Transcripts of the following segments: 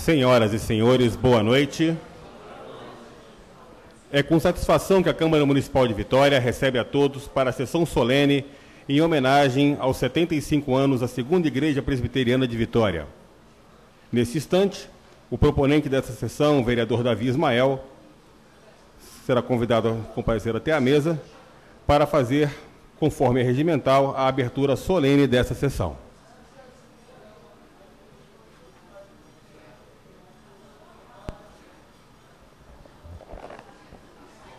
Senhoras e senhores, boa noite. É com satisfação que a Câmara Municipal de Vitória recebe a todos para a sessão solene em homenagem aos 75 anos da Segunda Igreja Presbiteriana de Vitória. Nesse instante, o proponente dessa sessão, o vereador Davi Ismael, será convidado a comparecer até a mesa para fazer, conforme é regimental, a abertura solene dessa sessão.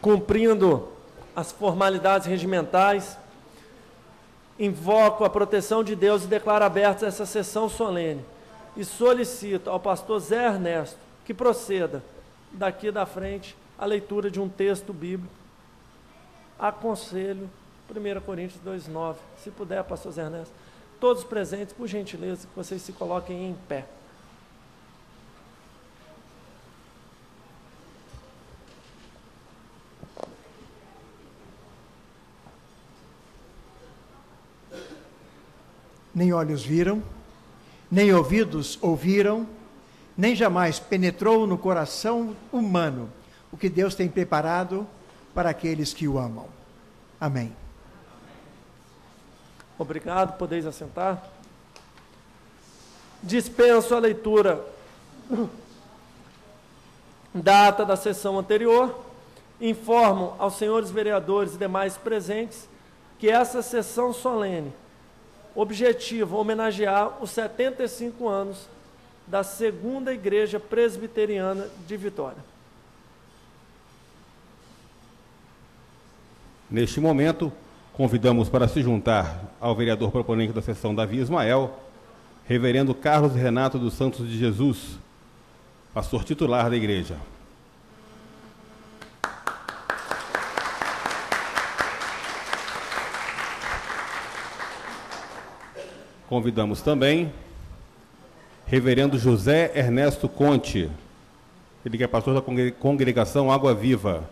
Cumprindo as formalidades regimentais, invoco a proteção de Deus e declaro aberta essa sessão solene. E solicito ao pastor Zé Ernesto que proceda daqui da frente a leitura de um texto bíblico. Aconselho 1 Coríntios 2:9. Se puder, pastor Zé Ernesto. Todos presentes, por gentileza, que vocês se coloquem em pé. Nem olhos viram, nem ouvidos ouviram, nem jamais penetrou no coração humano o que Deus tem preparado para aqueles que o amam. Amém. Obrigado, podeis assentar. Dispenso a leitura da ata da sessão anterior. Informo aos senhores vereadores e demais presentes que essa sessão solene objetivo homenagear os 75 anos da Segunda Igreja Presbiteriana de Vitória. Neste momento, convidamos para se juntar ao vereador proponente da sessão, Davi Ismael, reverendo Carlos Renato dos Santos de Jesus, pastor titular da igreja. Convidamos também reverendo José Ernesto Conte, ele que é pastor da congregação Água Viva.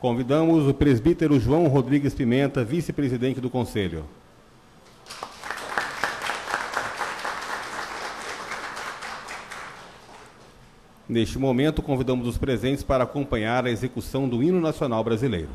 Convidamos o presbítero João Rodrigues Pimenta, vice-presidente do Conselho. Neste momento, convidamos os presentes para acompanhar a execução do Hino Nacional Brasileiro.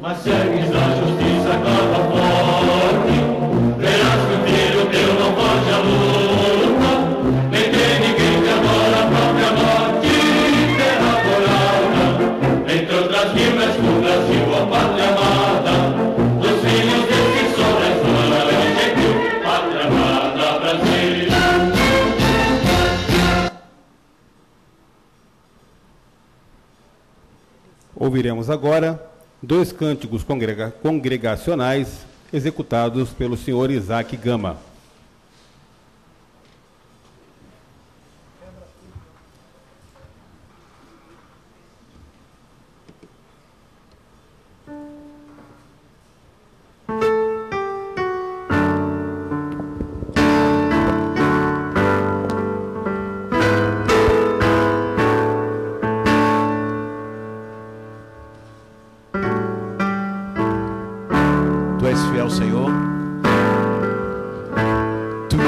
Mas segues a justiça cada forte, verás que o filho teu não foge à luta, nem tem ninguém que adora a própria morte, terra adorada, entre outras mil és do Brasil a pátria amada, dos filhos desse sol és tua lei gentil, pátria amada Brasil. Ouviremos agora 2 cânticos congregacionais executados pelo senhor Isaac Gama. Tu és fiel, Senhor. Tu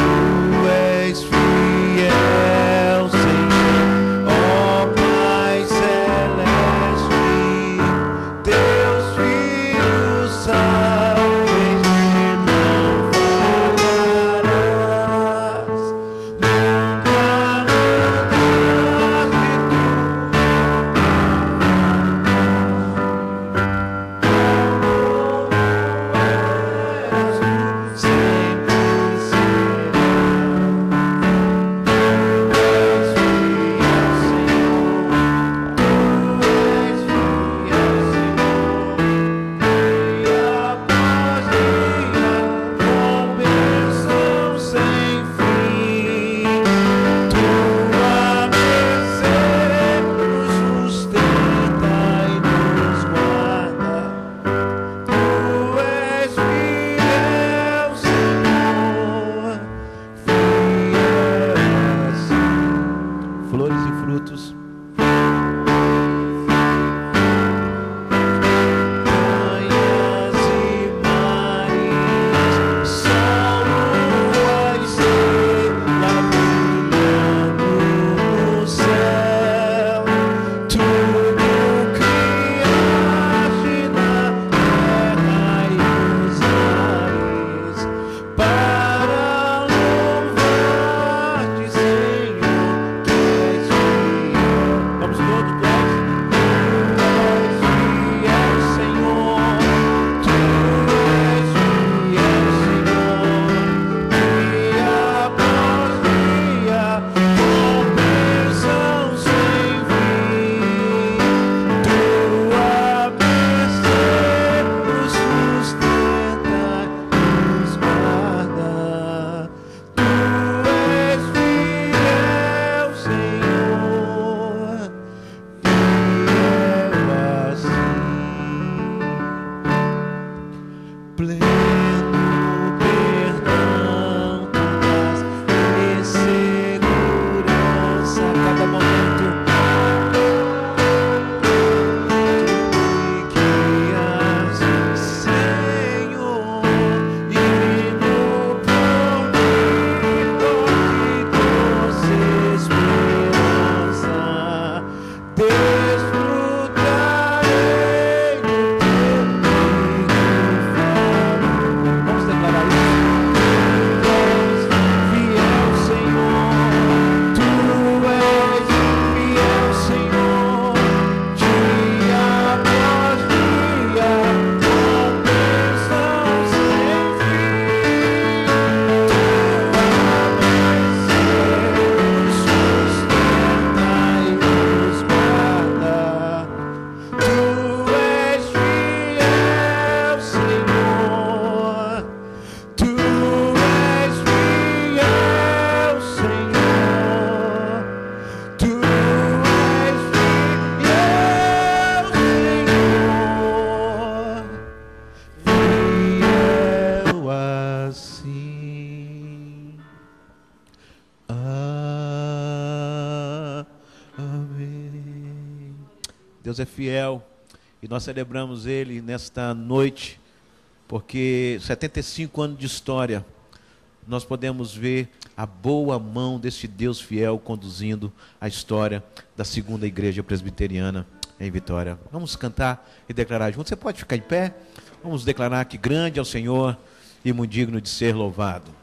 és fiel, Senhor, ó Pai celeste, teus filhos sabem que não falharás, nunca Deus é fiel e nós celebramos Ele nesta noite, porque 75 anos de história, nós podemos ver a boa mão deste Deus fiel conduzindo a história da segunda igreja presbiteriana em Vitória. Vamos cantar e declarar juntos. Você pode ficar em pé? Vamos declarar que grande é o Senhor e muito digno de ser louvado.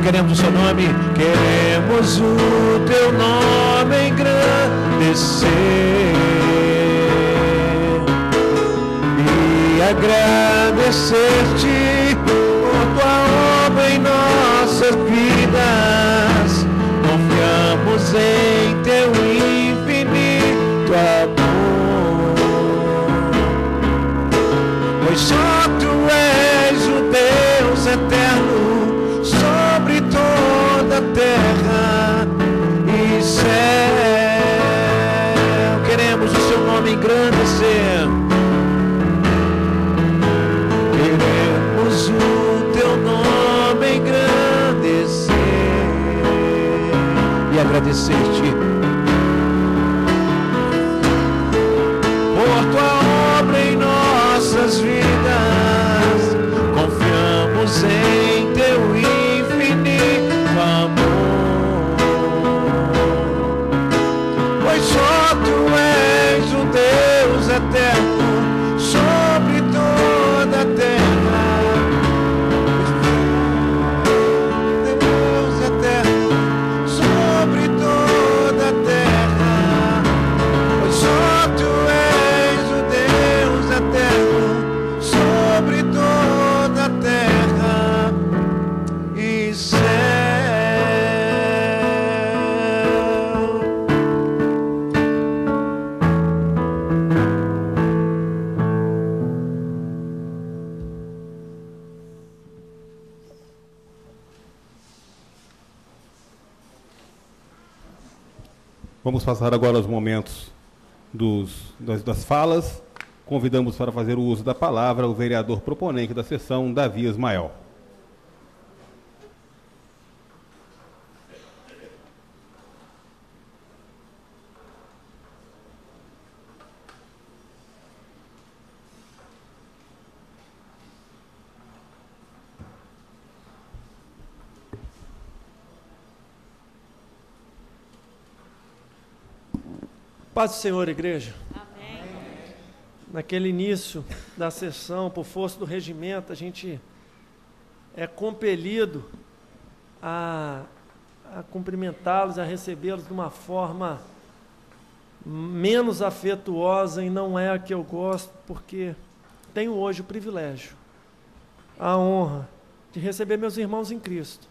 Queremos o seu nome, queremos o teu nome engrandecer e agradecer-te por tua obra em nossas vidas. Confiamos em teu infinito amor, pois só tu és o Deus eterno sobre toda a terra e céu. Queremos o seu nome engrandecer, queremos o teu nome engrandecer e agradecer-te por tua obra em nossas vidas. Confiamos em teu infinito amor, pois só tu és o Deus eterno sobre toda a terra. Deus eterno sobre toda a terra, pois só tu és o Deus eterno sobre toda a terra e céu. Vamos passar agora aos momentos das falas. Convidamos para fazer o uso da palavra o vereador proponente da sessão, Davi Ismael. Paz do Senhor, igreja. Amém. Naquele início da sessão, por força do regimento, a gente é compelido a cumprimentá-los, a recebê-los de uma forma menos afetuosa, e não é a que eu gosto, porque tenho hoje o privilégio, a honra de receber meus irmãos em Cristo,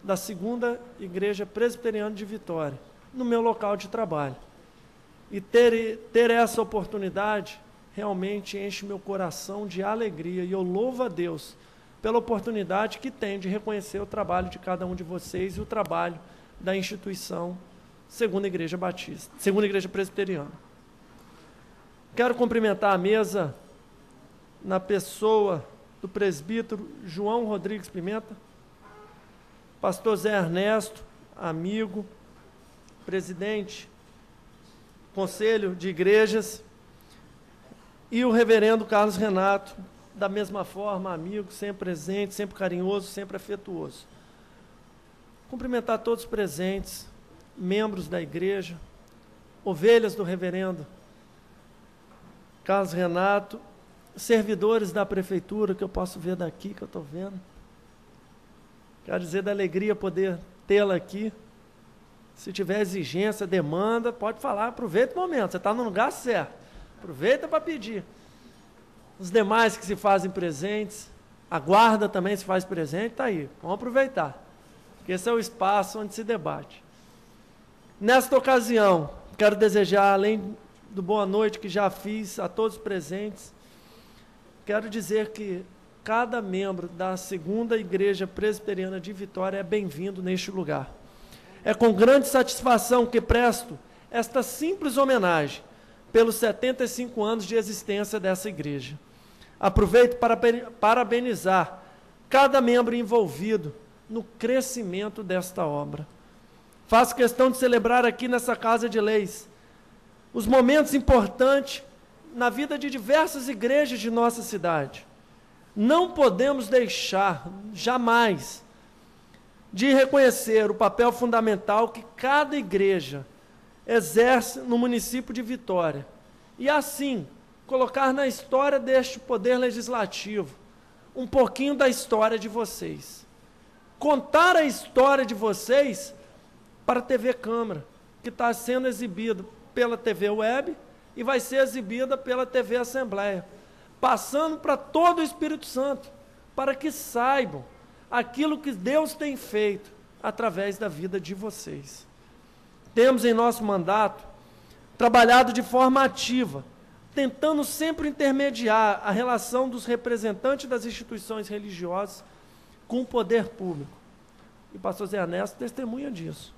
da Segunda Igreja Presbiteriana de Vitória, no meu local de trabalho. E ter essa oportunidade realmente enche meu coração de alegria, e eu louvo a Deus pela oportunidade que tenho de reconhecer o trabalho de cada um de vocês e o trabalho da instituição Segunda Igreja Batista, Segunda Igreja Presbiteriana. Quero cumprimentar a mesa na pessoa do presbítero João Rodrigues Pimenta, pastor Zé Ernesto, amigo, presidente, conselho de igrejas, e o reverendo Carlos Renato, da mesma forma, amigo, sempre presente, sempre carinhoso, sempre afetuoso. Cumprimentar todos os presentes, membros da igreja, ovelhas do reverendo Carlos Renato, servidores da prefeitura, que eu posso ver daqui, que eu estou vendo. Quero dizer da alegria poder tê-la aqui. Se tiver exigência, demanda, pode falar, aproveita o momento, você está no lugar certo. Aproveita para pedir. Os demais que se fazem presentes, a guarda também se faz presente, está aí, vamos aproveitar. Porque esse é o espaço onde se debate. Nesta ocasião, quero desejar, além do boa noite que já fiz a todos os presentes, quero dizer que cada membro da Segunda Igreja Presbiteriana de Vitória é bem-vindo neste lugar. É com grande satisfação que presto esta simples homenagem pelos 75 anos de existência dessa igreja. Aproveito para parabenizar cada membro envolvido no crescimento desta obra. Faço questão de celebrar aqui nessa Casa de Leis os momentos importantes na vida de diversas igrejas de nossa cidade. Não podemos deixar, jamais, de reconhecer o papel fundamental que cada igreja exerce no município de Vitória. E assim, colocar na história deste poder legislativo um pouquinho da história de vocês. Contar a história de vocês para a TV Câmara, que está sendo exibida pela TV Web e vai ser exibida pela TV Assembleia, passando para todo o Espírito Santo, para que saibam aquilo que Deus tem feito através da vida de vocês. Temos em nosso mandato trabalhado de forma ativa, tentando sempre intermediar a relação dos representantes das instituições religiosas com o poder público. E o pastor Zé Ernesto testemunha disso.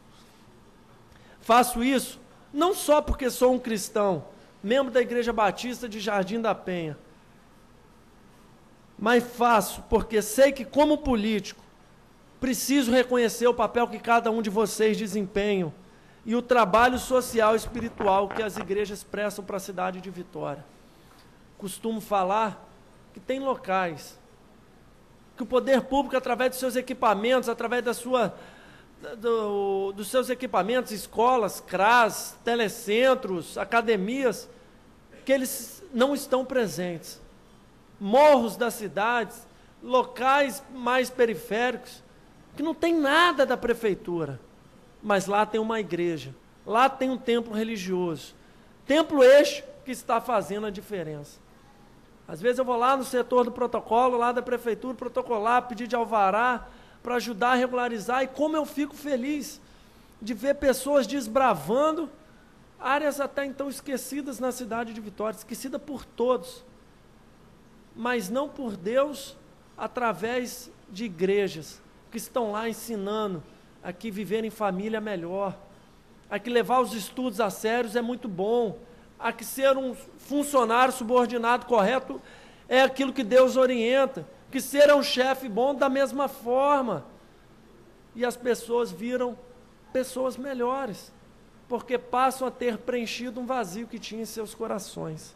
Faço isso não só porque sou um cristão, membro da Igreja Batista de Jardim da Penha, mas faço porque sei que, como político, preciso reconhecer o papel que cada um de vocês desempenham e o trabalho social e espiritual que as igrejas prestam para a cidade de Vitória. Costumo falar que tem locais que o poder público, através dos seus equipamentos, através dos seus equipamentos, escolas, CRAS, telecentros, academias, que eles não estão presentes. Morros das cidades, locais mais periféricos, que não tem nada da prefeitura, mas lá tem uma igreja, lá tem um templo religioso, templo este que está fazendo a diferença. Às vezes eu vou lá no setor do protocolo, lá da prefeitura, protocolar, pedir de alvará, para ajudar a regularizar, e como eu fico feliz de ver pessoas desbravando áreas até então esquecidas na cidade de Vitória, esquecida por todos, mas não por Deus, através de igrejas que estão lá ensinando a que viver em família é melhor, a que levar os estudos a sérios é muito bom, a que ser um funcionário subordinado correto é aquilo que Deus orienta, que ser um chefe bom da mesma forma. E as pessoas viram pessoas melhores, porque passam a ter preenchido um vazio que tinha em seus corações.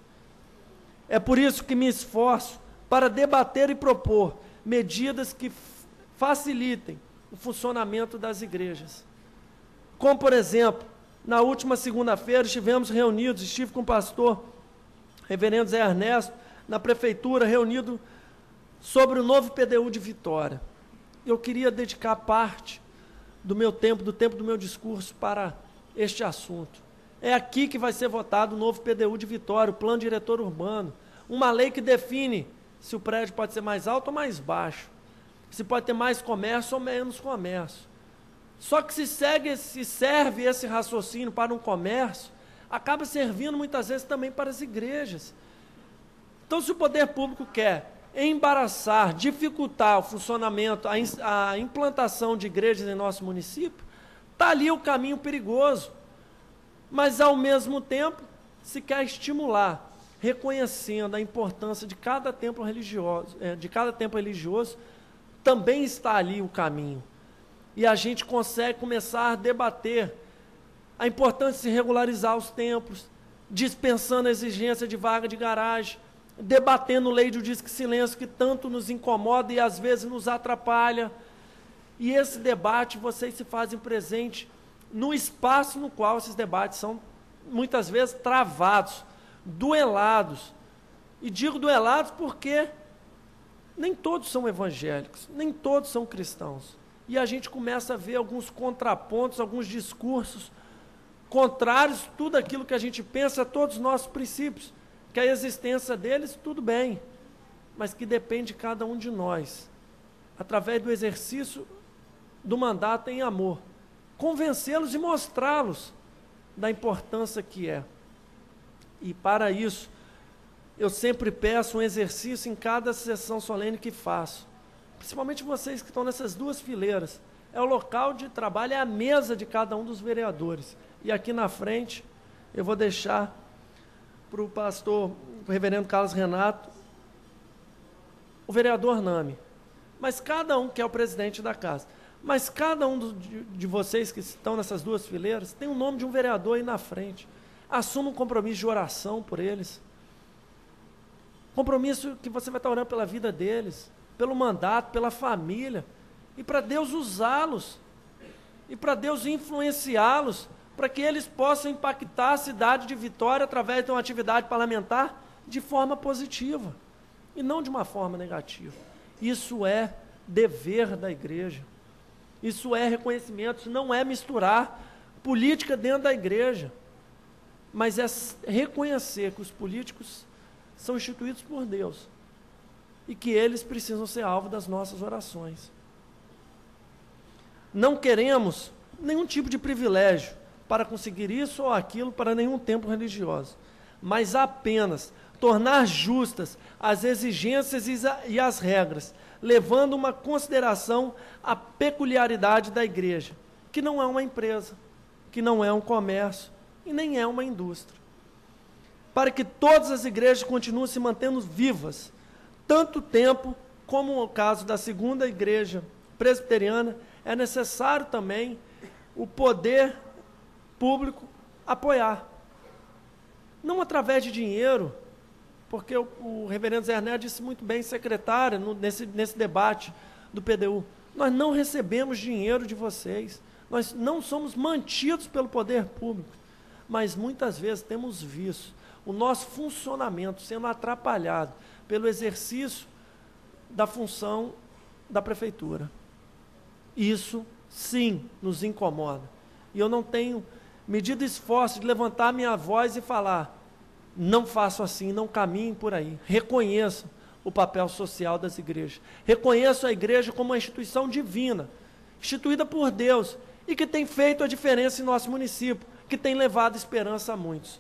É por isso que me esforço para debater e propor medidas que facilitem o funcionamento das igrejas. Como, por exemplo, na última segunda-feira estive com o pastor reverendo Zé Ernesto, na prefeitura, reunido sobre o novo PDU de Vitória. Eu queria dedicar parte do meu tempo, do tempo do meu discurso para este assunto. É aqui que vai ser votado o novo PDU de Vitória, o Plano Diretor Urbano, uma lei que define se o prédio pode ser mais alto ou mais baixo, se pode ter mais comércio ou menos comércio. Só que se serve esse raciocínio para um comércio, acaba servindo muitas vezes também para as igrejas. Então, se o poder público quer embaraçar, dificultar o funcionamento, a implantação de igrejas em nosso município, está ali o caminho perigoso. Mas, ao mesmo tempo, se quer estimular reconhecendo a importância de cada templo religioso, também está ali o caminho. E a gente consegue começar a debater a importância de se regularizar os templos, dispensando a exigência de vaga de garagem, debatendo lei do disque silêncio que tanto nos incomoda e às vezes nos atrapalha. E esse debate, vocês se fazem presente no espaço no qual esses debates são muitas vezes travados, duelados. E digo duelados porque nem todos são evangélicos, nem todos são cristãos. E a gente começa a ver alguns contrapontos, alguns discursos contrários, tudo aquilo que a gente pensa, todos os nossos princípios, que a existência deles, tudo bem, mas que depende de cada um de nós, através do exercício do mandato em amor, convencê-los e mostrá-los da importância que é. E para isso, eu sempre peço um exercício em cada sessão solene que faço, principalmente vocês que estão nessas duas fileiras. É o local de trabalho, é a mesa de cada um dos vereadores. E aqui na frente, eu vou deixar para o pastor, o reverendo Carlos Renato, o vereador Nami. Mas cada um, que é o presidente da casa, mas cada um de vocês que estão nessas duas fileiras, tem o nome de um vereador aí na frente. Assuma um compromisso de oração por eles. Compromisso que você vai estar orando pela vida deles, pelo mandato, pela família, e para Deus usá-los, e para Deus influenciá-los, para que eles possam impactar a cidade de Vitória através de uma atividade parlamentar de forma positiva, e não de uma forma negativa. Isso é dever da igreja, isso é reconhecimento, isso não é misturar política dentro da igreja, mas é reconhecer que os políticos são instituídos por Deus, e que eles precisam ser alvo das nossas orações. Não queremos nenhum tipo de privilégio para conseguir isso ou aquilo para nenhum templo religioso, mas apenas tornar justas as exigências e as regras, levando uma consideração à peculiaridade da igreja, que não é uma empresa, que não é um comércio e nem é uma indústria. Para que todas as igrejas continuem se mantendo vivas, tanto tempo como o caso da segunda igreja presbiteriana, é necessário também o poder público apoiar. Não através de dinheiro, porque o reverendo Zé Neto disse muito bem, secretária, nesse debate do PDU, nós não recebemos dinheiro de vocês, nós não somos mantidos pelo poder público, mas muitas vezes temos visto o nosso funcionamento sendo atrapalhado pelo exercício da função da prefeitura. Isso, sim, nos incomoda. E eu não tenho medido esforço de levantar minha voz e falar, não faço assim, não caminhem por aí. Reconheço o papel social das igrejas. Reconheço a igreja como uma instituição divina, instituída por Deus, e que tem feito a diferença em nosso município, que tem levado esperança a muitos.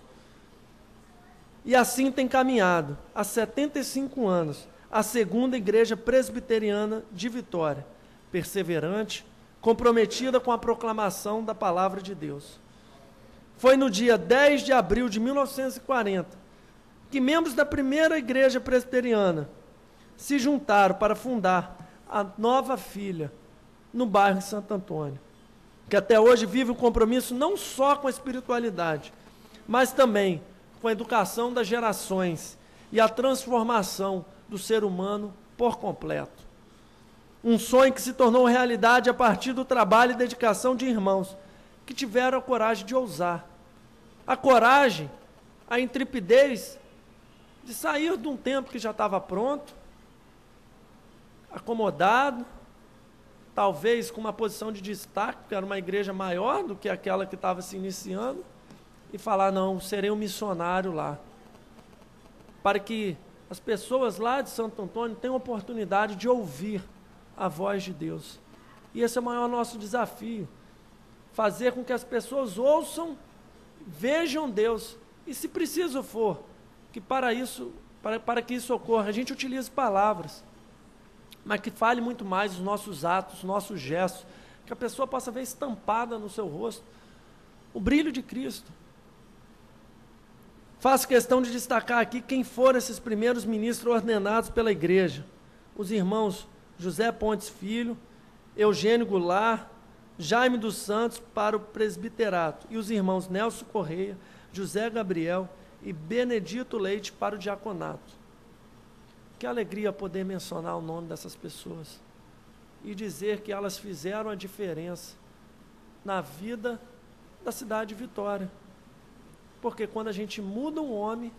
E assim tem caminhado, há 75 anos, a segunda igreja presbiteriana de Vitória, perseverante, comprometida com a proclamação da palavra de Deus. Foi no dia 10 de abril de 1940 que membros da primeira igreja presbiteriana se juntaram para fundar a Nova Filha, no bairro de Santo Antônio, que até hoje vive o compromisso não só com a espiritualidade, mas também com a educação das gerações e a transformação do ser humano por completo. Um sonho que se tornou realidade a partir do trabalho e dedicação de irmãos que tiveram a coragem de ousar, a coragem, a intrepidez de sair de um templo que já estava pronto, acomodado, talvez com uma posição de destaque, porque era uma igreja maior do que aquela que estava se iniciando, e falar, não, serei um missionário lá, para que as pessoas lá de Santo Antônio tenham oportunidade de ouvir a voz de Deus. E esse é o maior nosso desafio, fazer com que as pessoas ouçam, vejam Deus, e se preciso for, que para que isso ocorra, a gente utilize palavras, mas que fale muito mais os nossos atos, os nossos gestos, que a pessoa possa ver estampada no seu rosto o brilho de Cristo. Faço questão de destacar aqui quem foram esses primeiros ministros ordenados pela igreja. Os irmãos José Pontes Filho, Eugênio Goulart, Jaime dos Santos para o presbiterato, e os irmãos Nelson Correia, José Gabriel e Benedito Leite para o diaconato. Que alegria poder mencionar o nome dessas pessoas e dizer que elas fizeram a diferença na vida da cidade de Vitória. Porque quando a gente muda um homem,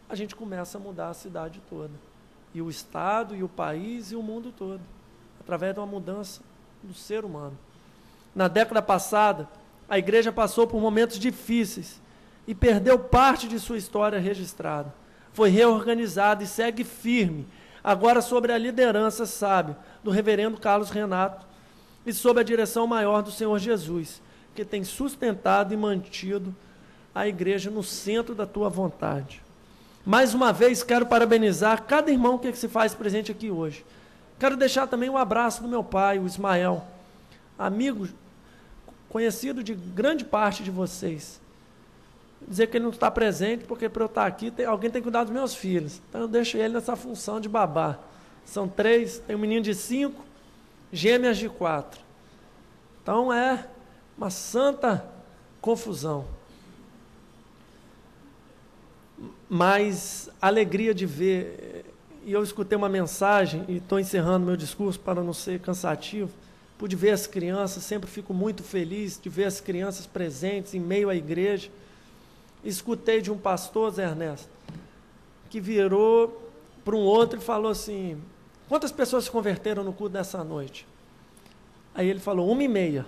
a gente começa a mudar a cidade toda. E o estado, e o país, e o mundo todo. Através de uma mudança do ser humano. Na década passada, a igreja passou por momentos difíceis e perdeu parte de sua história registrada. Foi reorganizada e segue firme, agora sob a liderança sábia do reverendo Carlos Renato e sob a direção maior do Senhor Jesus, que tem sustentado e mantido a igreja no centro da tua vontade. Mais uma vez, quero parabenizar cada irmão que se faz presente aqui hoje. Quero deixar também um abraço do meu pai, o Ismael, amigo, conhecido de grande parte de vocês. Dizer que ele não está presente, porque para eu estar aqui, alguém tem que cuidar dos meus filhos. Então eu deixo ele nessa função de babá. São 3, tem um menino de 5, gêmeas de 4. Então é uma santa confusão. Mas alegria de ver, e eu escutei uma mensagem, e estou encerrando meu discurso para não ser cansativo, pude ver as crianças, sempre fico muito feliz de ver as crianças presentes em meio à igreja. Escutei de um pastor, Zé Ernesto, que virou para um outro e falou assim: quantas pessoas se converteram no culto dessa noite? Aí ele falou, 1h30.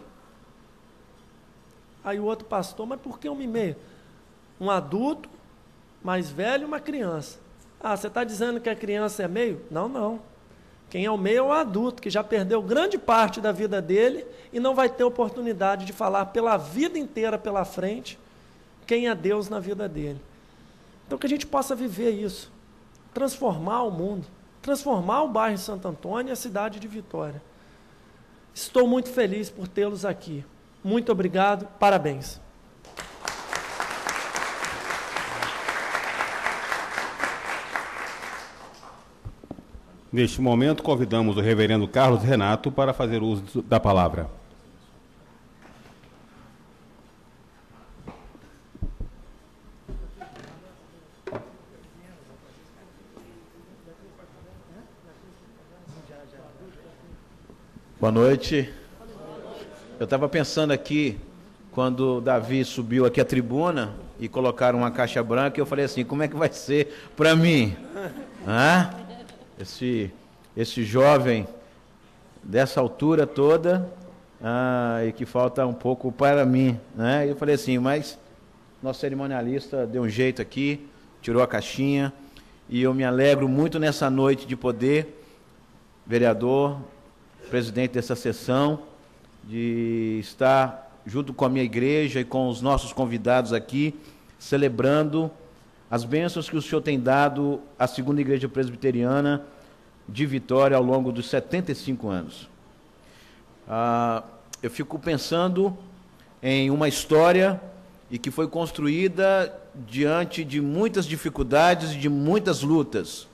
Aí o outro pastor, mas por que 1h30? Um adulto, mais velho e uma criança. Ah, você está dizendo que a criança é meio? Não, não. Quem é o meio é o adulto, que já perdeu grande parte da vida dele e não vai ter oportunidade de falar pela vida inteira pela frente quem é Deus na vida dele. Então que a gente possa viver isso, transformar o mundo, transformar o bairro de Santo Antônio e a cidade de Vitória. Estou muito feliz por tê-los aqui. Muito obrigado, parabéns. Neste momento, convidamos o reverendo Carlos Renato para fazer uso da palavra. Boa noite. Eu estava pensando aqui, quando Davi subiu aqui à tribuna e colocaram uma caixa branca, eu falei assim, como é que vai ser para mim? Hã? Esse jovem dessa altura toda, e que falta um pouco para mim, né? E eu falei assim, mas nosso cerimonialista deu um jeito aqui, tirou a caixinha, e eu me alegro muito nessa noite de poder, vereador, presidente dessa sessão, de estar junto com a minha igreja e com os nossos convidados aqui, celebrando as bênçãos que o Senhor tem dado à segunda igreja presbiteriana de Vitória ao longo dos 75 anos. Eu fico pensando em uma história e que foi construída diante de muitas dificuldades e de muitas lutas.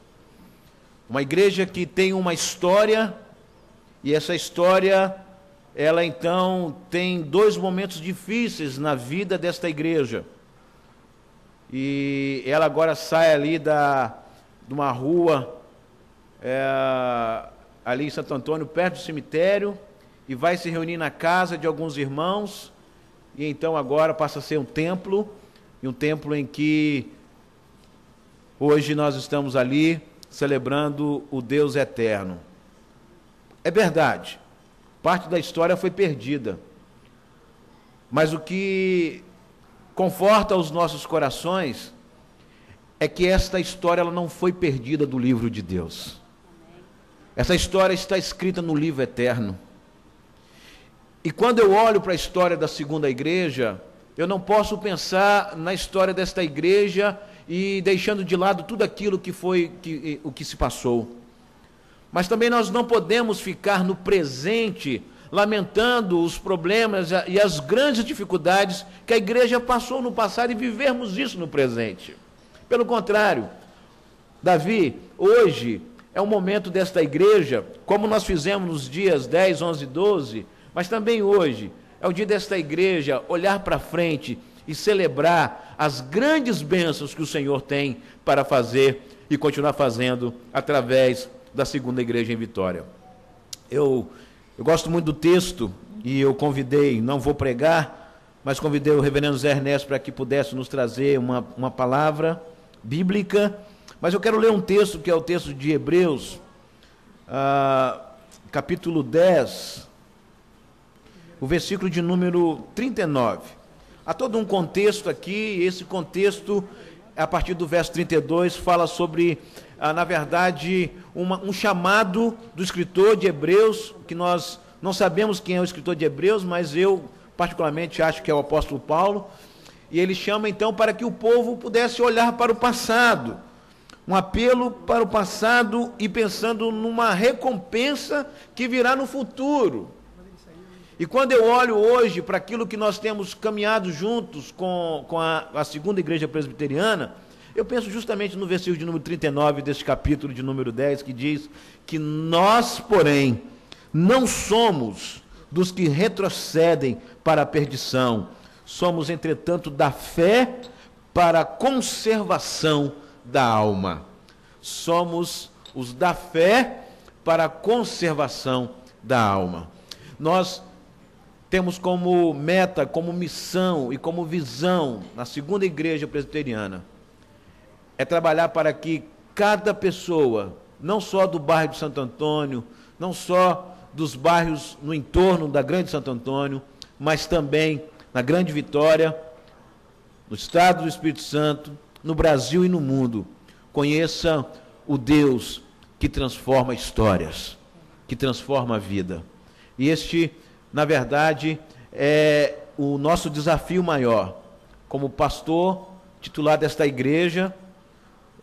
Uma igreja que tem uma história, e essa história, ela então tem 2 momentos difíceis na vida desta igreja. E ela agora sai ali de uma rua, ali em Santo Antônio, perto do cemitério, e vai se reunir na casa de alguns irmãos, e então agora passa a ser um templo, e um templo em que hoje nós estamos ali celebrando o Deus eterno. É verdade, parte da história foi perdida, mas o que conforta os nossos corações é que esta história ela não foi perdida do livro de Deus. Essa história está escrita no livro eterno. E quando eu olho para a história da segunda igreja, eu não posso pensar na história desta igreja e deixando de lado tudo aquilo o que se passou. Mas também nós não podemos ficar no presente lamentando os problemas e as grandes dificuldades que a igreja passou no passado e vivermos isso no presente. Pelo contrário, Davi, hoje é o momento desta igreja, como nós fizemos nos dias 10, 11 e 12, mas também hoje é o dia desta igreja olhar para frente e celebrar as grandes bênçãos que o Senhor tem para fazer e continuar fazendo através da segunda igreja em Vitória. Eu gosto muito do texto e eu convidei, não vou pregar, mas convidei o reverendo Zé Ernesto para que pudesse nos trazer uma palavra bíblica, mas eu quero ler um texto que é o texto de Hebreus, capítulo 10, o versículo de número 39. Há todo um contexto aqui, esse contexto, a partir do verso 32, fala sobre, na verdade, um chamado do escritor de Hebreus, que nós não sabemos quem é o escritor de Hebreus, mas eu particularmente acho que é o apóstolo Paulo, e ele chama então para que o povo pudesse olhar para o passado, um apelo para o passado e pensando numa recompensa que virá no futuro. E quando eu olho hoje para aquilo que nós temos caminhado juntos com a segunda igreja presbiteriana, eu penso justamente no versículo de número 39 deste capítulo de número 10, que diz que nós, porém, não somos dos que retrocedem para a perdição, somos, entretanto, da fé para a conservação da alma. Somos os da fé para a conservação da alma. Nós temos como meta, como missão e como visão na segunda igreja presbiteriana é trabalhar para que cada pessoa, não só do bairro de Santo Antônio, não só dos bairros no entorno da Grande Santo Antônio, mas também na Grande Vitória, no estado do Espírito Santo, no Brasil e no mundo, conheça o Deus que transforma histórias, que transforma a vida. E este, na verdade, é o nosso desafio maior. Como pastor titular desta igreja,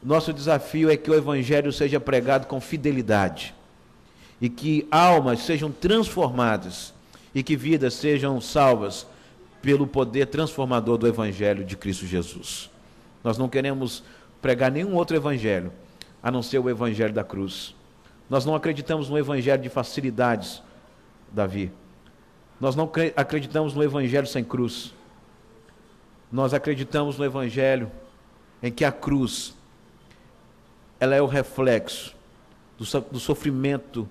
nosso desafio é que o Evangelho seja pregado com fidelidade, e que almas sejam transformadas, e que vidas sejam salvas pelo poder transformador do Evangelho de Cristo Jesus. Nós não queremos pregar nenhum outro Evangelho, a não ser o Evangelho da cruz. Nós não acreditamos no Evangelho de facilidades, Davi. Nós não acreditamos no Evangelho sem cruz. Nós acreditamos no Evangelho em que a cruz, ela é o reflexo do sofrimento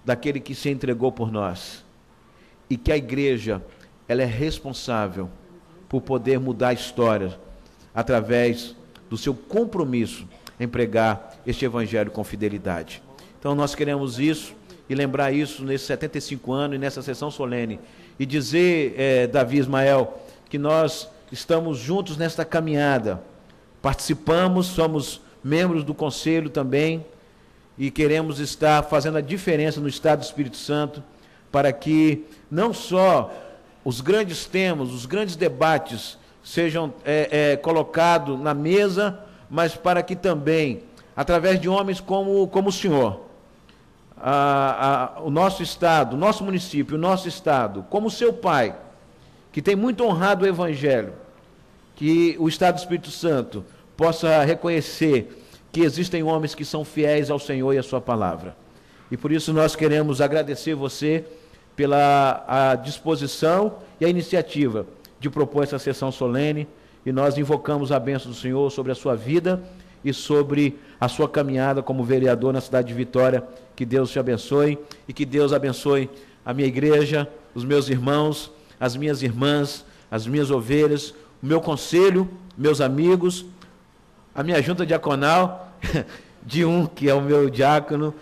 daquele que se entregou por nós. E que a igreja, ela é responsável por poder mudar a história através do seu compromisso em pregar este Evangelho com fidelidade. Então nós queremos isso e lembrar isso nesses 75 anos e nessa sessão solene. E dizer, Davi, Ismael, que nós estamos juntos nesta caminhada. Participamos, somos membros do conselho também e queremos estar fazendo a diferença no estado do Espírito Santo para que não só os grandes temas, os grandes debates sejam colocados na mesa, mas para que também, através de homens como o senhor, o nosso estado, o nosso município, o nosso estado, como seu pai, que tem muito honrado o Evangelho, que o estado do Espírito Santo possa reconhecer que existem homens que são fiéis ao Senhor e à sua palavra. E por isso nós queremos agradecer você pela a disposição e a iniciativa de propor essa sessão solene, e nós invocamos a bênção do Senhor sobre a sua vida e sobre a sua caminhada como vereador na cidade de Vitória. Que Deus te abençoe e que Deus abençoe a minha igreja, os meus irmãos, as minhas irmãs, as minhas ovelhas, o meu conselho, meus amigos, a minha junta diaconal, de um que é o meu diácono,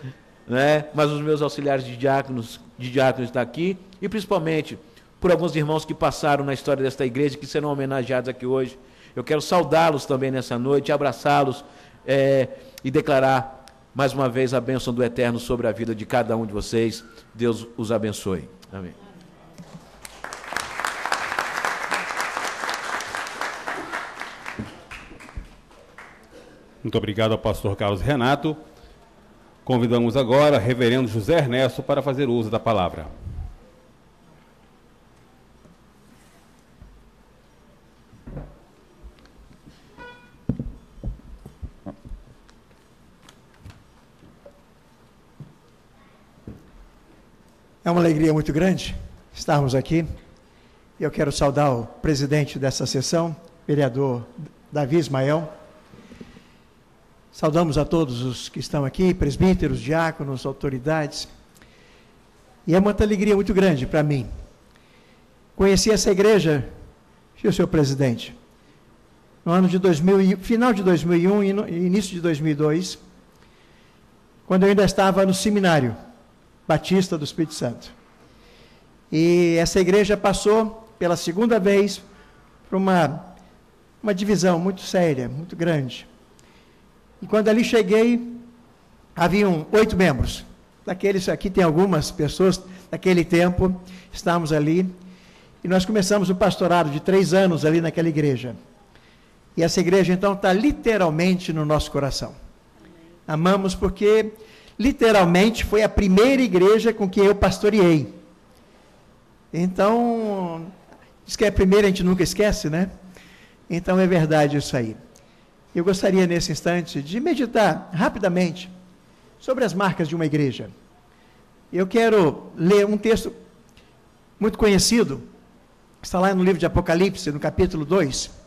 né? Mas os meus auxiliares de diáconos estão aqui, e principalmente por alguns irmãos que passaram na história desta igreja, que serão homenageados aqui hoje. Eu quero saudá-los também nessa noite, abraçá-los e declarar mais uma vez a bênção do Eterno sobre a vida de cada um de vocês. Deus os abençoe. Amém. Muito obrigado ao pastor Carlos Renato. Convidamos agora o reverendo José Ernesto para fazer uso da palavra. É uma alegria muito grande estarmos aqui. Eu quero saudar o presidente dessa sessão, vereador Davi Ismael. Saudamos a todos os que estão aqui, presbíteros, diáconos, autoridades. E é uma alegria muito grande para mim. Conheci essa igreja, senhor presidente, no ano de final de 2001 e início de 2002, quando eu ainda estava no seminário Batista do Espírito Santo. E essa igreja passou pela segunda vez por uma divisão muito séria, muito grande. E quando ali cheguei, haviam 8 membros. Daqueles, aqui tem algumas pessoas daquele tempo, estávamos ali, e nós começamos o pastorado de 3 anos ali naquela igreja. E essa igreja, então, está literalmente no nosso coração. Amamos porque, literalmente, foi a primeira igreja com que eu pastoreei. Então, diz que é a primeira, a gente nunca esquece, né? Então, é verdade isso aí. Eu gostaria, nesse instante, de meditar rapidamente sobre as marcas de uma igreja. Eu quero ler um texto muito conhecido, está lá no livro de Apocalipse, no capítulo 2,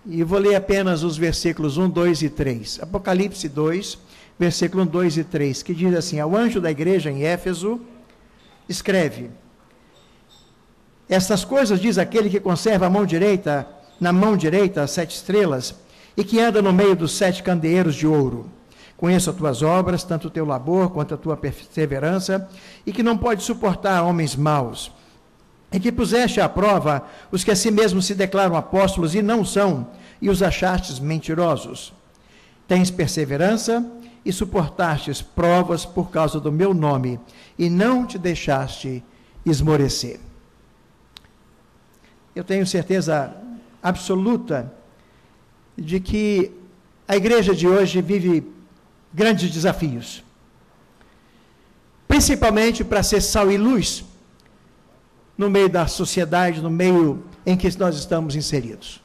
e vou ler apenas os versículos 1, 2 e 3. Apocalipse 2, versículo 1, 2 e 3, que diz assim: ao anjo da igreja em Éfeso, escreve: estas coisas diz aquele que conserva na mão direita as 7 estrelas, e que anda no meio dos 7 candeeiros de ouro. Conheço as tuas obras, tanto o teu labor quanto a tua perseverança, e que não pode suportar homens maus, e que puseste à prova os que a si mesmos se declaram apóstolos e não são, e os achastes mentirosos. Tens perseverança e suportastes provas por causa do meu nome, e não te deixaste esmorecer. Eu tenho certeza absoluta de que a igreja de hoje vive grandes desafios, principalmente para ser sal e luz no meio da sociedade, no meio em que nós estamos inseridos.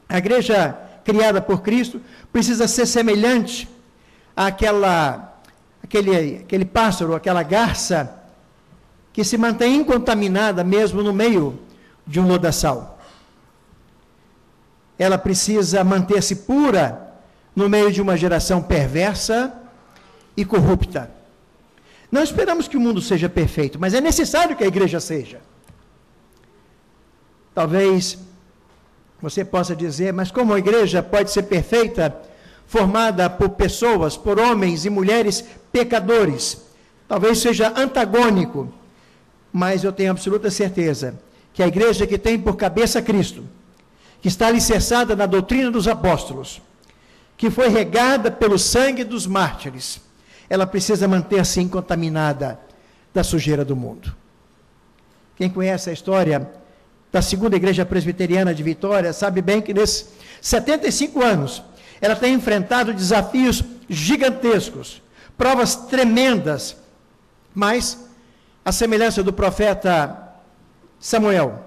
A igreja criada por Cristo precisa ser semelhante àquele pássaro, aquela garça que se mantém incontaminada mesmo no meio de um lodaçal. Ela precisa manter-se pura no meio de uma geração perversa e corrupta. Não esperamos que o mundo seja perfeito, mas é necessário que a igreja seja. Talvez você possa dizer, mas como a igreja pode ser perfeita, formada por pessoas, por homens e mulheres pecadores? Talvez seja antagônico, mas eu tenho absoluta certeza que a igreja que tem por cabeça Cristo, que está alicerçada na doutrina dos apóstolos, que foi regada pelo sangue dos mártires, ela precisa manter-se incontaminada da sujeira do mundo. Quem conhece a história da segunda igreja presbiteriana de Vitória, sabe bem que nesses 75 anos, ela tem enfrentado desafios gigantescos, provas tremendas, mas a semelhança do profeta Samuel,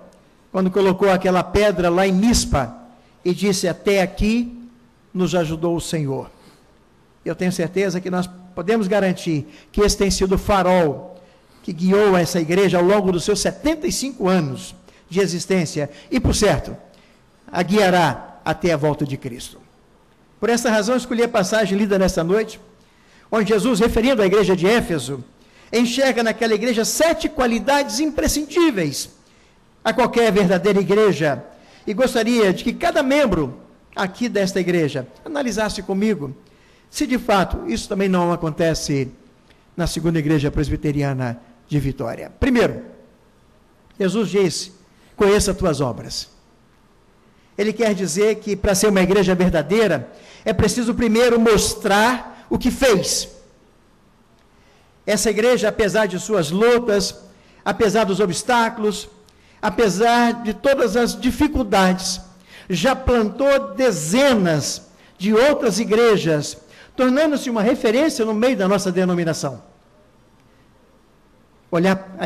quando colocou aquela pedra lá em Mispa e disse: até aqui nos ajudou o Senhor. Eu tenho certeza que nós podemos garantir que esse tem sido o farol que guiou essa igreja ao longo dos seus 75 anos de existência e, por certo, a guiará até a volta de Cristo. Por essa razão, escolhi a passagem lida nesta noite, onde Jesus, referindo à igreja de Éfeso, enxerga naquela igreja 7 qualidades imprescindíveis a qualquer verdadeira igreja, e gostaria de que cada membro aqui desta igreja analisasse comigo se de fato isso também não acontece na segunda igreja presbiteriana de Vitória. Primeiro, Jesus disse: conheça as tuas obras. Ele quer dizer que para ser uma igreja verdadeira é preciso primeiro mostrar o que fez. Essa igreja, apesar de suas lutas, apesar dos obstáculos, apesar de todas as dificuldades, já plantou dezenas de outras igrejas, tornando-se uma referência no meio da nossa denominação. Olhar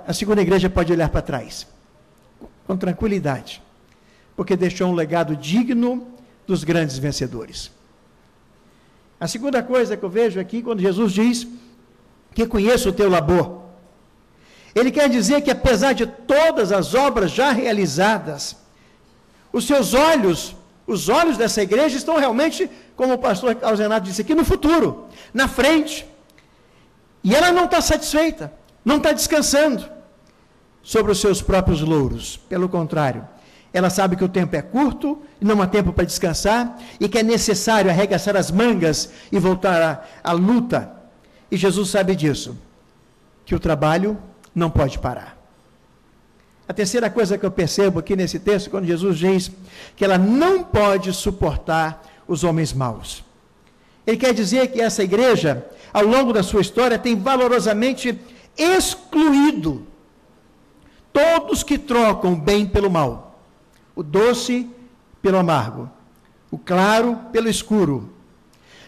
a segunda igreja pode olhar para trás, com tranquilidade, porque deixou um legado digno dos grandes vencedores. A segunda coisa que eu vejo aqui, quando Jesus diz que conheço o teu labor. Ele quer dizer que apesar de todas as obras já realizadas, os seus olhos, os olhos dessa igreja estão realmente, como o pastor Carlos Renato disse aqui, no futuro, na frente. E ela não está satisfeita, não está descansando sobre os seus próprios louros. Pelo contrário, ela sabe que o tempo é curto, e não há tempo para descansar, e que é necessário arregaçar as mangas e voltar à luta. E Jesus sabe disso, que o trabalho não pode parar. A terceira coisa que eu percebo aqui nesse texto, quando Jesus diz que ela não pode suportar os homens maus. Ele quer dizer que essa igreja, ao longo da sua história, tem valorosamente excluído todos que trocam o bem pelo mal, o doce pelo amargo, o claro pelo escuro.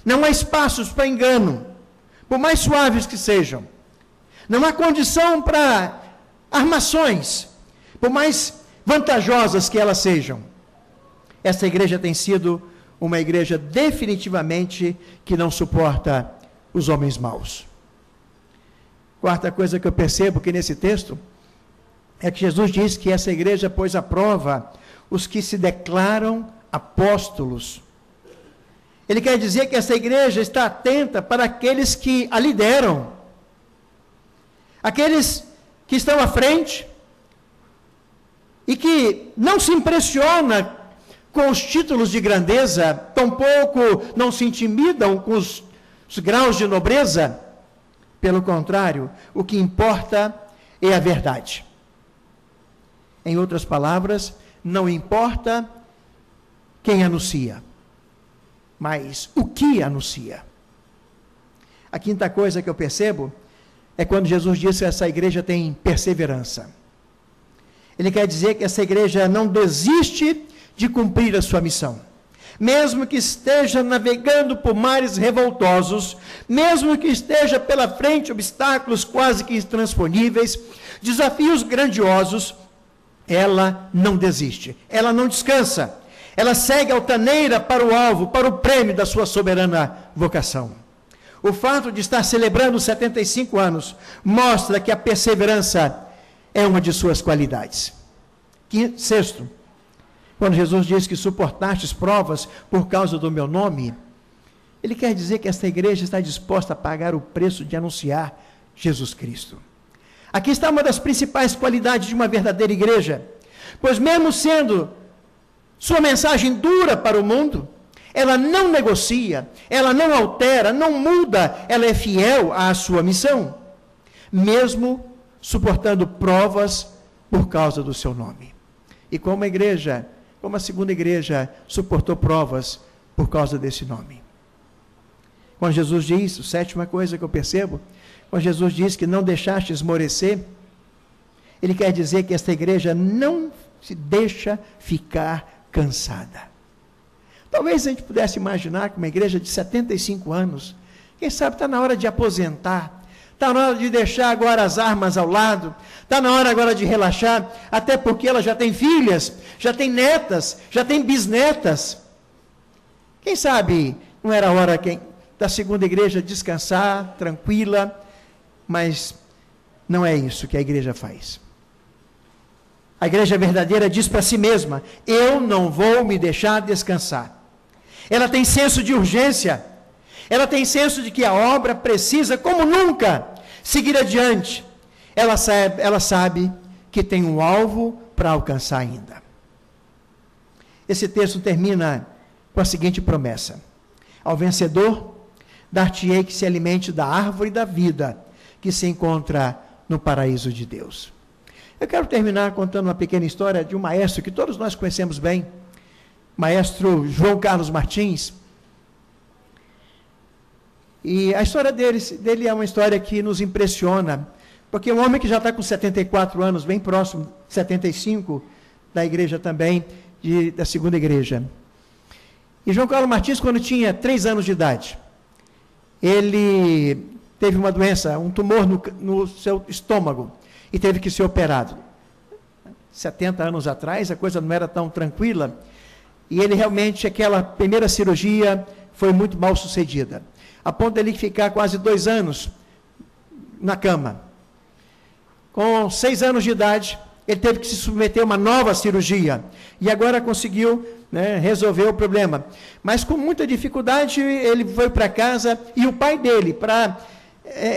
Não há espaços para engano, por mais suaves que sejam. Não há condição para armações, por mais vantajosas que elas sejam. Essa igreja tem sido uma igreja definitivamente que não suporta os homens maus. Quarta coisa que eu percebo que nesse texto é que Jesus diz que essa igreja pôs à prova os que se declaram apóstolos. Ele quer dizer que essa igreja está atenta para aqueles que a lideram, aqueles que estão à frente e que não se impressiona com os títulos de grandeza, tampouco não se intimidam com os graus de nobreza. Pelo contrário, o que importa é a verdade. Em outras palavras, não importa quem anuncia, mas o que anuncia. A quinta coisa que eu percebo é quando Jesus diz que essa igreja tem perseverança. Ele quer dizer que essa igreja não desiste de cumprir a sua missão. Mesmo que esteja navegando por mares revoltosos, mesmo que esteja pela frente obstáculos quase que intransponíveis, desafios grandiosos, ela não desiste, ela não descansa, ela segue altaneira para o alvo, para o prêmio da sua soberana vocação. O fato de estar celebrando 75 anos mostra que a perseverança é uma de suas qualidades. Sexto, quando Jesus diz que suportastes provas por causa do meu nome, ele quer dizer que esta igreja está disposta a pagar o preço de anunciar Jesus Cristo. Aqui está uma das principais qualidades de uma verdadeira igreja, pois mesmo sendo sua mensagem dura para o mundo, ela não negocia, ela não altera, não muda, ela é fiel à sua missão, mesmo suportando provas por causa do seu nome. E como a igreja, como a segunda igreja suportou provas por causa desse nome. Quando Jesus diz, a sétima coisa que eu percebo, quando Jesus diz que não deixaste esmorecer, ele quer dizer que esta igreja não se deixa ficar cansada. Talvez a gente pudesse imaginar que uma igreja de 75 anos, quem sabe está na hora de aposentar, está na hora de deixar agora as armas ao lado, está na hora agora de relaxar, até porque ela já tem filhas, já tem netas, já tem bisnetas. Quem sabe não era a hora da segunda igreja descansar, tranquila, mas não é isso que a igreja faz. A igreja verdadeira diz para si mesma, eu não vou me deixar descansar. Ela tem senso de urgência, ela tem senso de que a obra precisa, como nunca, seguir adiante. Ela sabe que tem um alvo para alcançar ainda. Esse texto termina com a seguinte promessa: ao vencedor, dar-te-ei que se alimente da árvore da vida, que se encontra no paraíso de Deus. Eu quero terminar contando uma pequena história de um maestro que todos nós conhecemos bem, maestro João Carlos Martins. E a história dele é uma história que nos impressiona, porque é um homem que já está com 74 anos, bem próximo, 75, da igreja também, da segunda igreja. E João Carlos Martins, quando tinha 3 anos de idade, ele teve uma doença, um tumor no seu estômago, e teve que ser operado. 70 anos atrás, a coisa não era tão tranquila, e ele realmente, aquela primeira cirurgia foi muito mal sucedida, a ponto de ele ficar quase 2 anos na cama. Com 6 anos de idade, ele teve que se submeter a uma nova cirurgia. E agora conseguiu, né, resolver o problema. Mas com muita dificuldade, ele foi para casa e o pai dele, para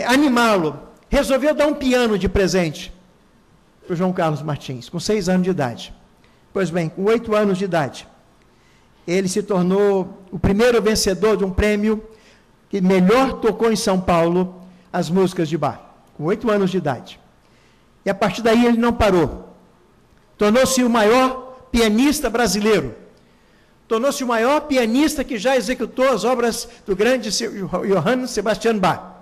animá-lo, resolveu dar um piano de presente para o João Carlos Martins, com 6 anos de idade. Pois bem, com 8 anos de idade, ele se tornou o primeiro vencedor de um prêmio que melhor tocou em São Paulo as músicas de Bach, com 8 anos de idade. E a partir daí ele não parou. Tornou-se o maior pianista brasileiro. Tornou-se o maior pianista que já executou as obras do grande Johann Sebastian Bach.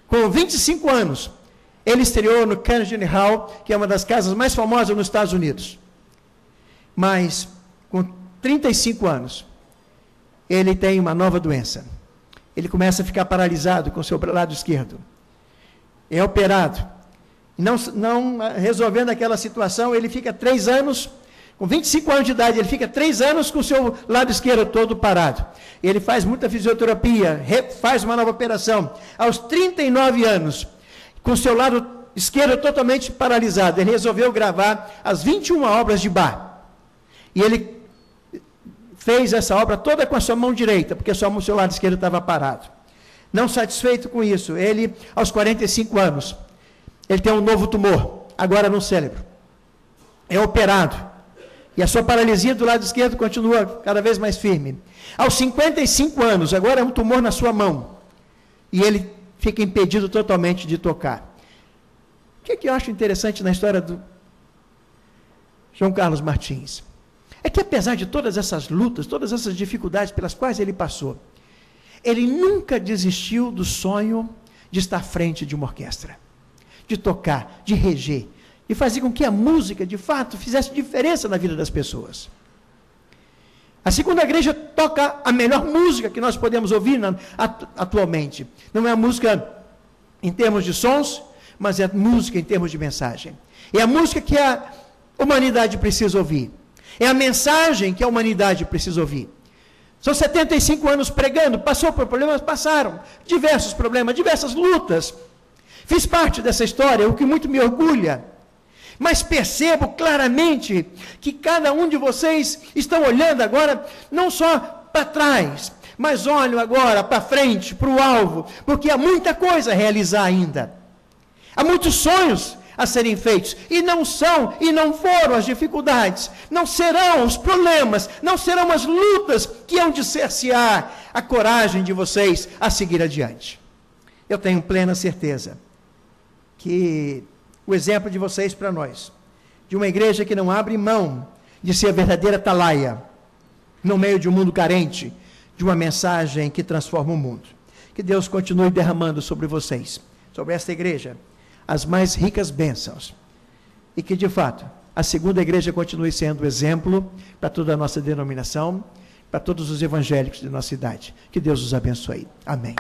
Com 25 anos, ele estreou no Carnegie Hall, que é uma das casas mais famosas nos Estados Unidos. Mas, com 35 anos, ele tem uma nova doença. Ele começa a ficar paralisado com o seu lado esquerdo. É operado. Não resolvendo aquela situação, ele fica 3 anos, com 25 anos de idade, ele fica 3 anos com o seu lado esquerdo todo parado. Ele faz muita fisioterapia, faz uma nova operação. Aos 39 anos, com o seu lado esquerdo totalmente paralisado, ele resolveu gravar as 21 obras de Bach. E ele fez essa obra toda com a sua mão direita, porque só o seu lado esquerdo estava parado. Não satisfeito com isso, ele, aos 45 anos, ele tem um novo tumor, agora no cérebro. É operado. E a sua paralisia do lado esquerdo continua cada vez mais firme. Aos 55 anos, agora é um tumor na sua mão. E ele fica impedido totalmente de tocar. O que eu acho interessante na história do João Carlos Martins? É que apesar de todas essas lutas, todas essas dificuldades pelas quais ele passou, ele nunca desistiu do sonho de estar à frente de uma orquestra, de tocar, de reger, de fazer com que a música, de fato, fizesse diferença na vida das pessoas. A segunda igreja toca a melhor música que nós podemos ouvir atualmente. Não é a música em termos de sons, mas é a música em termos de mensagem. É a música que a humanidade precisa ouvir. É a mensagem que a humanidade precisa ouvir. São 75 anos pregando, passou por problemas, passaram. Diversos problemas, diversas lutas. Fiz parte dessa história, o que muito me orgulha. Mas percebo claramente que cada um de vocês estão olhando agora, não só para trás, mas olham agora para frente, para o alvo, porque há muita coisa a realizar ainda. Há muitos sonhos a serem feitos, e não são, e não foram as dificuldades, não serão os problemas, não serão as lutas que hão de cercear a coragem de vocês a seguir adiante. Eu tenho plena certeza que o exemplo de vocês para nós, de uma igreja que não abre mão de ser a verdadeira atalaia, no meio de um mundo carente, de uma mensagem que transforma o mundo. Que Deus continue derramando sobre vocês, sobre esta igreja, as mais ricas bênçãos. E que, de fato, a segunda igreja continue sendo exemplo para toda a nossa denominação, para todos os evangélicos de nossa cidade. Que Deus os abençoe. Amém.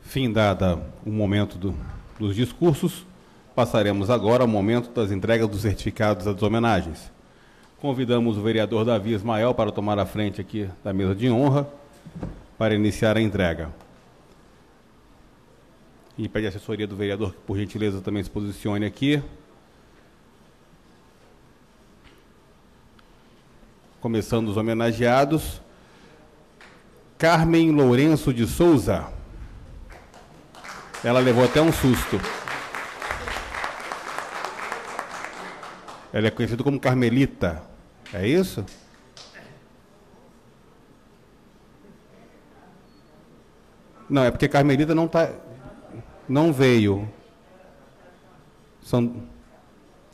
Findada o momento dos discursos, passaremos agora ao momento das entregas dos certificados das homenagens. Convidamos o vereador Davi Ismael para tomar a frente aqui da mesa de honra para iniciar a entrega. E pede a assessoria do vereador que, por gentileza, também se posicione aqui. Começando os homenageados. Carmen Lourenço de Souza. Ela levou até um susto. Ela é conhecida como Carmelita. É isso? Não, é porque Carmelita não veio.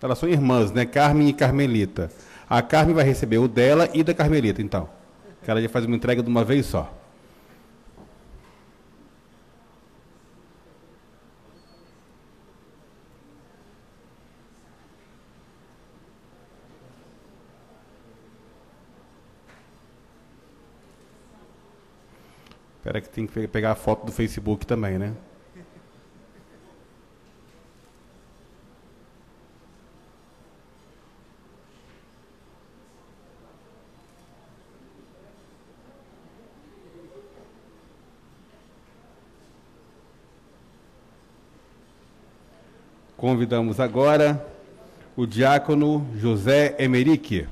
Elas são irmãs, né? Carmen e Carmelita. A Carmen vai receber o dela e da Carmelita, então. Que ela já faz uma entrega de uma vez só. Espera que tem que pegar a foto do Facebook também, né? Convidamos agora o diácono José Emerique.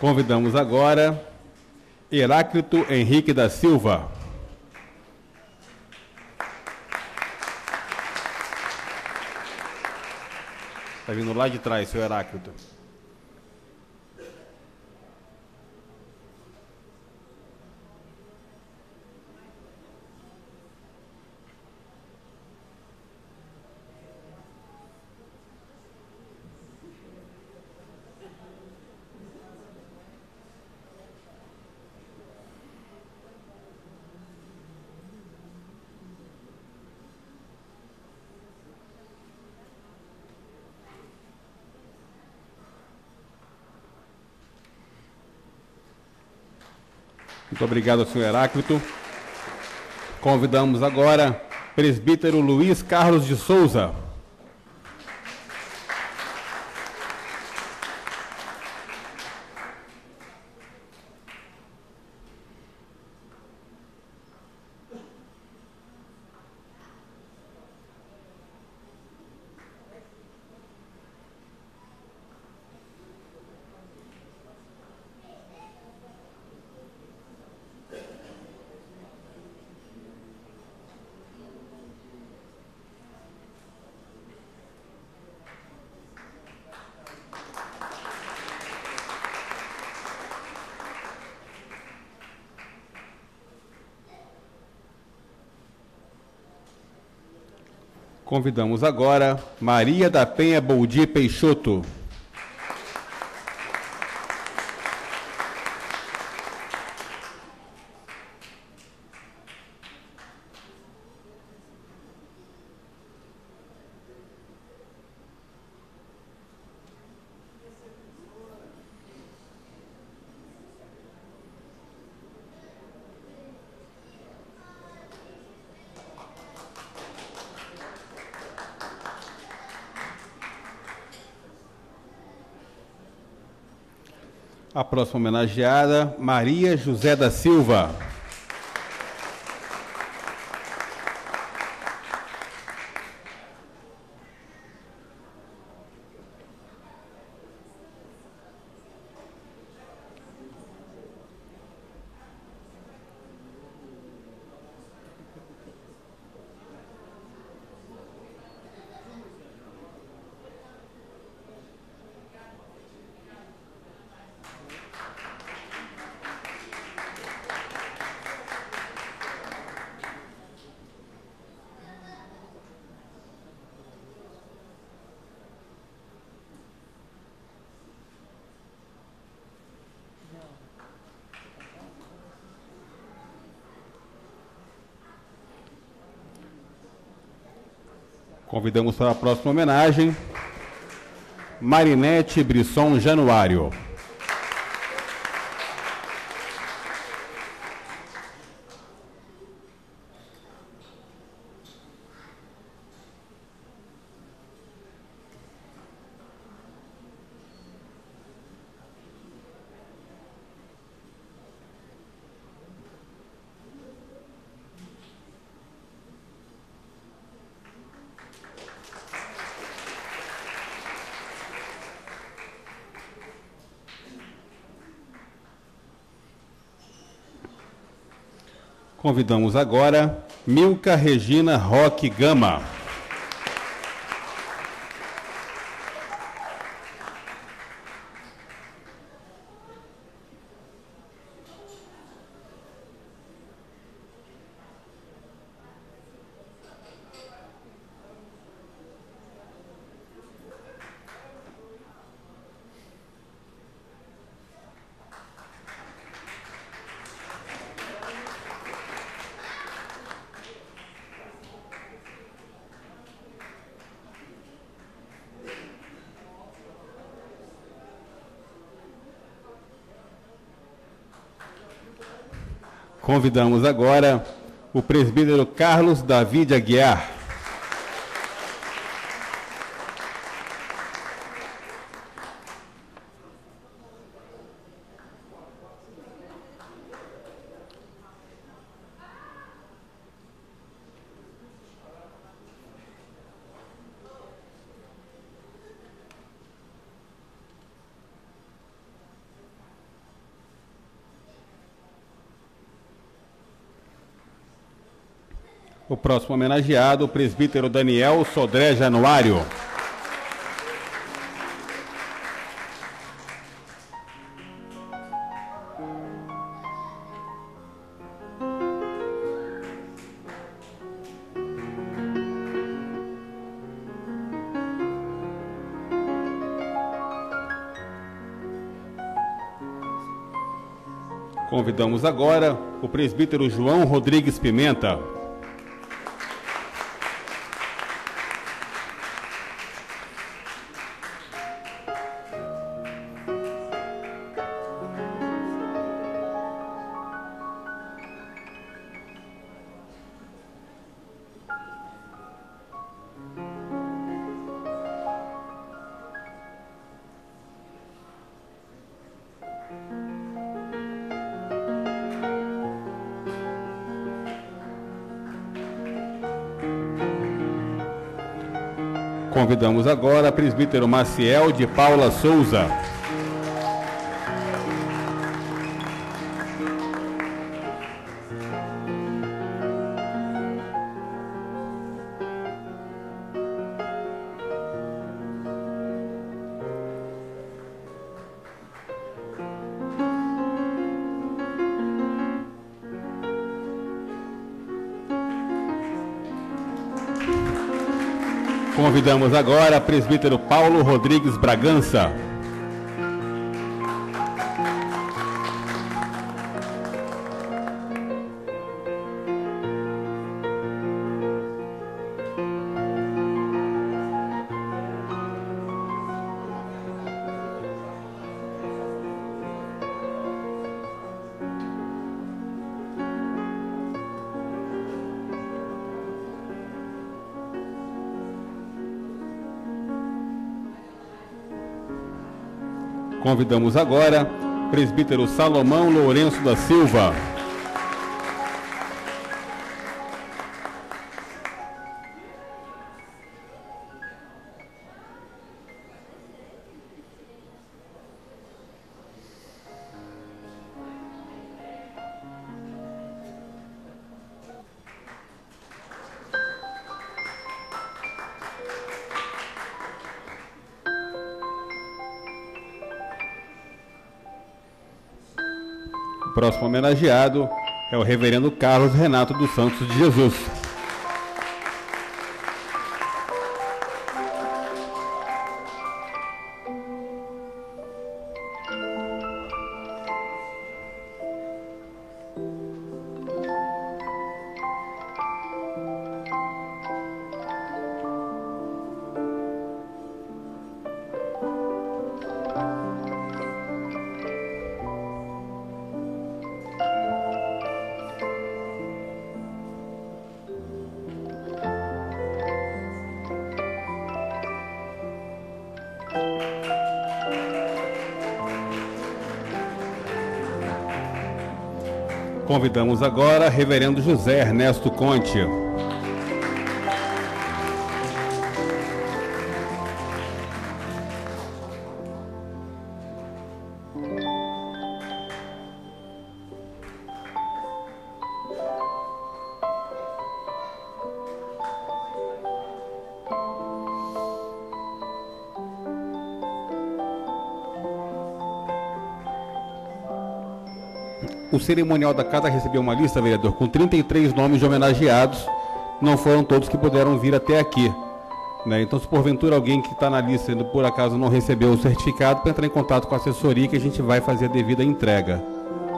Convidamos agora Heráclito Henrique da Silva. Está vindo lá de trás, seu Heráclito. Muito obrigado, senhor Heráclito. Convidamos agora presbítero Luiz Carlos de Souza. Convidamos agora Maria da Penha Boldi Peixoto. A próxima homenageada, Maria José da Silva. Convidamos para a próxima homenagem, Marinete Brisson Januário. Convidamos agora Milka Regina Roque Gama. Convidamos agora o presbítero Carlos Davi de Aguiar. O próximo homenageado, o presbítero Daniel Sodré Januário. Convidamos agora o presbítero João Rodrigues Pimenta. Convidamos agora presbítero Maciel de Paula Souza. Convidamos agora presbítero Paulo Rodrigues Bragança. Convidamos agora presbítero Salomão Lourenço da Silva. O próximo homenageado é o reverendo Carlos Renato dos Santos de Jesus. Convidamos agora reverendo José Ernesto Conte. O cerimonial da casa recebeu uma lista, vereador, com 33 nomes de homenageados. Não foram todos que puderam vir até aqui, né? Então, se porventura alguém que está na lista e por acaso não recebeu o certificado, para entrar em contato com a assessoria que a gente vai fazer a devida entrega.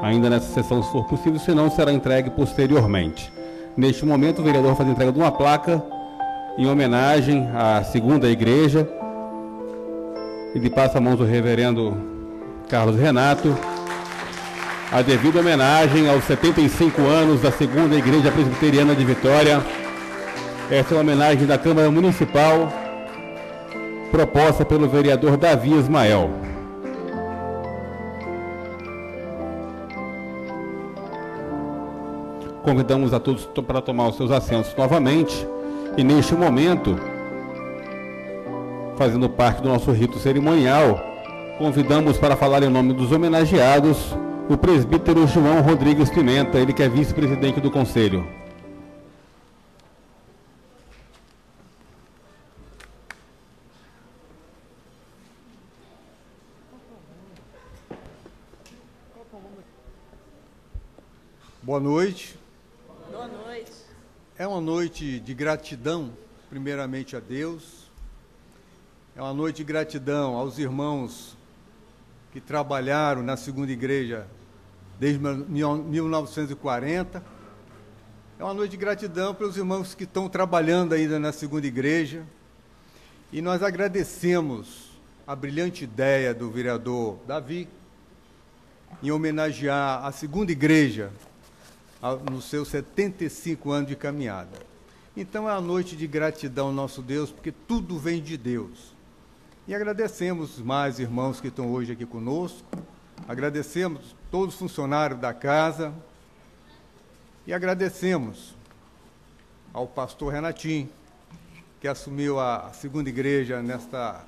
Ainda nessa sessão, se for possível, senão será entregue posteriormente. Neste momento, o vereador vai fazer a entrega de uma placa em homenagem à segunda igreja. Ele passa a mão do reverendo Carlos Renato. a devida homenagem aos 75 anos da Segunda Igreja Presbiteriana de Vitória. Essa é uma homenagem da Câmara Municipal, proposta pelo vereador Davi Ismael. Convidamos a todos para tomar os seus assentos novamente e, neste momento, fazendo parte do nosso rito cerimonial, convidamos para falar em nome dos homenageados o presbítero João Rodrigues Pimenta, ele que é vice-presidente do Conselho. Boa noite. Boa noite. É uma noite de gratidão, primeiramente a Deus. É uma noite de gratidão aos irmãos que trabalharam na Segunda Igreja desde 1940. É uma noite de gratidão pelos irmãos que estão trabalhando ainda na Segunda Igreja. E nós agradecemos a brilhante ideia do vereador Davi em homenagear a Segunda Igreja nos seus 75 anos de caminhada. Então é uma noite de gratidão ao nosso Deus, porque tudo vem de Deus. E agradecemos mais irmãos que estão hoje aqui conosco, agradecemos todos os funcionários da casa e agradecemos ao pastor Renatinho, que assumiu a Segunda Igreja nesta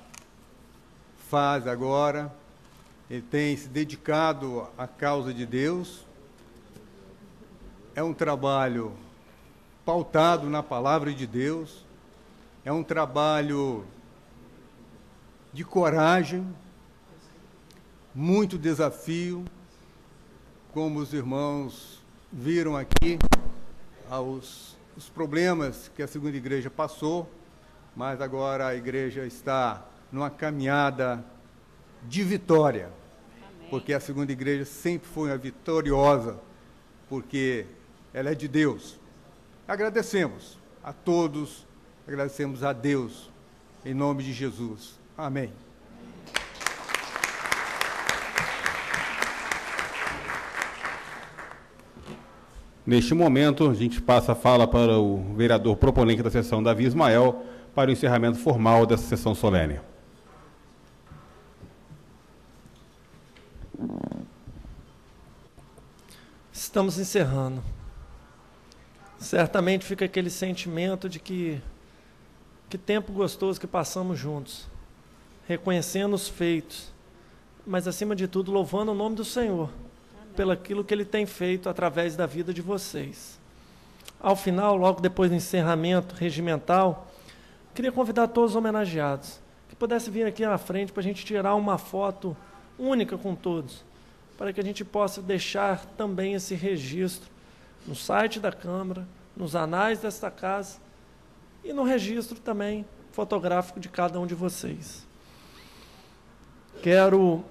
fase agora. Ele tem se dedicado à causa de Deus. É um trabalho pautado na palavra de Deus, é um trabalho de coragem, muito desafio, como os irmãos viram aqui, os problemas que a Segunda Igreja passou, mas agora a Igreja está numa caminhada de vitória, porque a Segunda Igreja sempre foi uma vitoriosa, porque ela é de Deus. Agradecemos a todos, agradecemos a Deus, em nome de Jesus. Amém. Neste momento, a gente passa a fala para o vereador proponente da sessão, Davi Ismael, para o encerramento formal dessa sessão solene. Estamos encerrando. Certamente fica aquele sentimento de que tempo gostoso que passamos juntos, reconhecendo os feitos, mas acima de tudo louvando o nome do Senhor, pelo aquilo que Ele tem feito através da vida de vocês. Ao final, logo depois do encerramento regimental, queria convidar todos os homenageados que pudessem vir aqui na frente para a gente tirar uma foto única com todos, para que a gente possa deixar também esse registro no site da Câmara, nos anais desta casa e no registro também fotográfico de cada um de vocês. Quero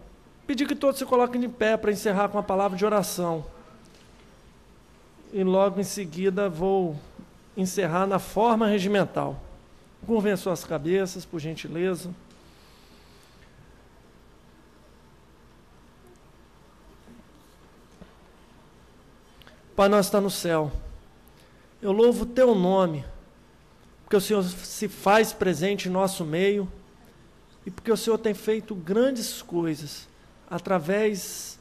pedir que todos se coloquem de pé para encerrar com a palavra de oração. E logo em seguida vou encerrar na forma regimental. Curvem as suas cabeças, por gentileza. Pai nosso está no céu, eu louvo o Teu nome, porque o Senhor se faz presente em nosso meio e porque o Senhor tem feito grandes coisas através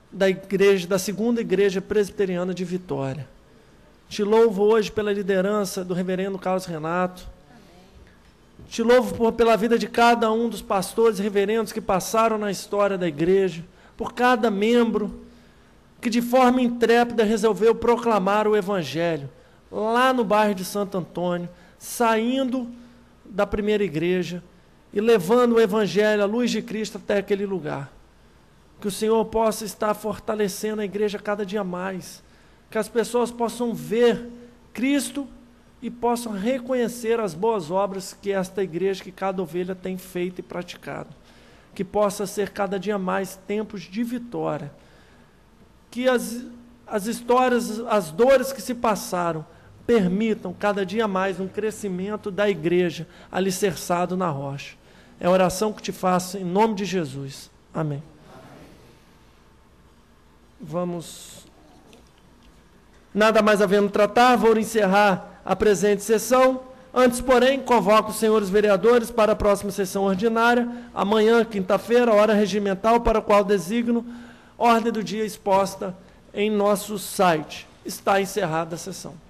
da igreja, da Segunda Igreja Presbiteriana de Vitória. Te louvo hoje pela liderança do reverendo Carlos Renato. Te louvo pela vida de cada um dos pastores e reverendos que passaram na história da igreja, por cada membro que de forma intrépida resolveu proclamar o Evangelho, lá no bairro de Santo Antônio, saindo da primeira igreja e levando o Evangelho, a luz de Cristo até aquele lugar. Que o Senhor possa estar fortalecendo a igreja cada dia mais, que as pessoas possam ver Cristo e possam reconhecer as boas obras que esta igreja, que cada ovelha tem feito e praticado. Que possa ser cada dia mais tempos de vitória. Que as histórias, as dores que se passaram, permitam cada dia mais um crescimento da igreja alicerçado na rocha. É a oração que te faço em nome de Jesus. Amém. Nada mais havendo tratar, vou encerrar a presente sessão. Antes, porém, convoco os senhores vereadores para a próxima sessão ordinária, amanhã, quinta-feira, hora regimental, para a qual designo ordem do dia exposta em nosso site. Está encerrada a sessão.